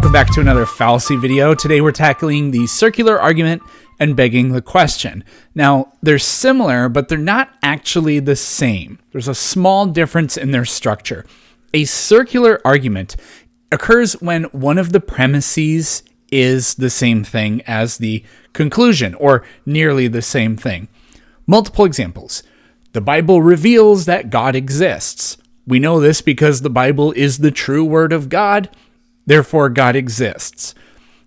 Welcome back to another fallacy video. Today we're tackling the circular argument and begging the question. Now, they're similar, but they're not actually the same. There's a small difference in their structure. A circular argument occurs when one of the premises is the same thing as the conclusion, or nearly the same thing. Multiple examples. The Bible reveals that God exists. We know this because the Bible is the true word of God. Therefore, God exists.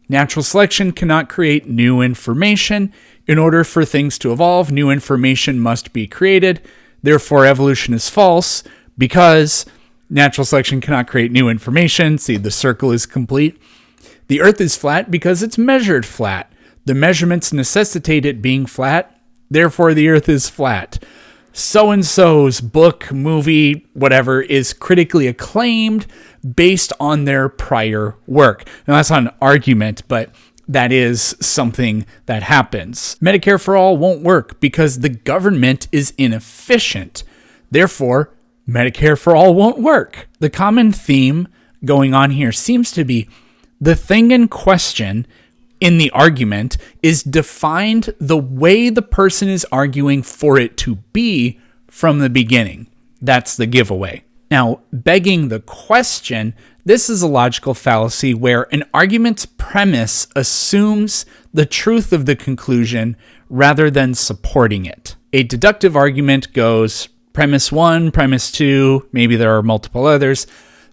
Natural selection cannot create new information. In order for things to evolve, new information must be created. Therefore, evolution is false because natural selection cannot create new information. See, the circle is complete. The earth is flat because it's measured flat. The measurements necessitate it being flat. Therefore, the earth is flat. So-and-so's book, movie, whatever, is critically acclaimed based on their prior work. Now, that's not an argument, but that is something that happens. Medicare for all won't work because the government is inefficient. Therefore, Medicare for all won't work. The common theme going on here seems to be the thing in question in the argument is defined the way the person is arguing for it to be from the beginning. That's the giveaway. Now, begging the question, this is a logical fallacy where an argument's premise assumes the truth of the conclusion rather than supporting it. A deductive argument goes premise 1, premise 2, maybe there are multiple others,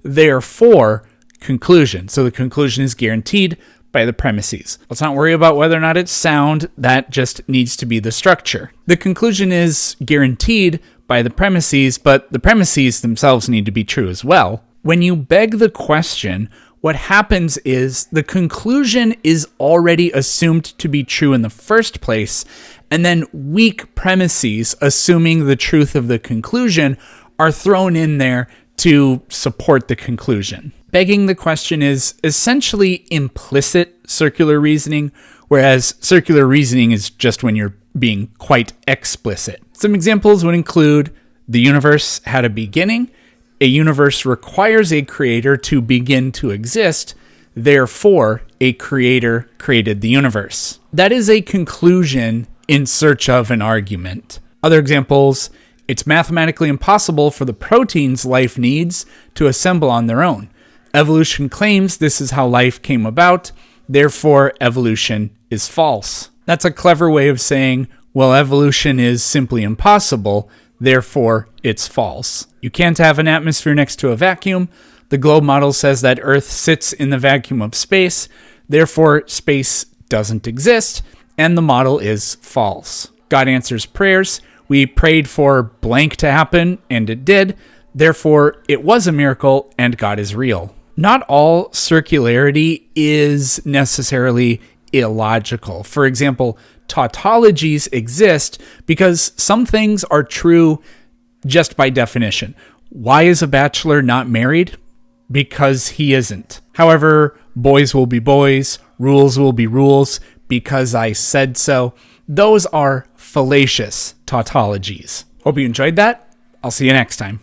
therefore conclusion. So the conclusion is guaranteed by the premises. Let's not worry about whether or not it's sound. That just needs to be the structure. The conclusion is guaranteed by the premises, but the premises themselves need to be true as well. When you beg the question, what happens is the conclusion is already assumed to be true in the first place, and then weak premises, assuming the truth of the conclusion, are thrown in there to support the conclusion. Begging the question is essentially implicit circular reasoning, whereas circular reasoning is just when you're being quite explicit. Some examples would include the universe had a beginning. A universe requires a creator to begin to exist. Therefore, a creator created the universe. That is a conclusion in search of an argument. Other examples, it's mathematically impossible for the proteins life needs to assemble on their own. Evolution claims this is how life came about, therefore evolution is false. That's a clever way of saying, well, evolution is simply impossible, therefore it's false. You can't have an atmosphere next to a vacuum. The globe model says that Earth sits in the vacuum of space, therefore space doesn't exist, and the model is false. God answers prayers. We prayed for blank to happen, and it did. Therefore, it was a miracle, and God is real. Not all circularity is necessarily illogical. For example, tautologies exist because some things are true just by definition. Why is a bachelor not married? Because he isn't. However, boys will be boys, rules will be rules, because I said so. Those are fallacious tautologies. Hope you enjoyed that. I'll see you next time.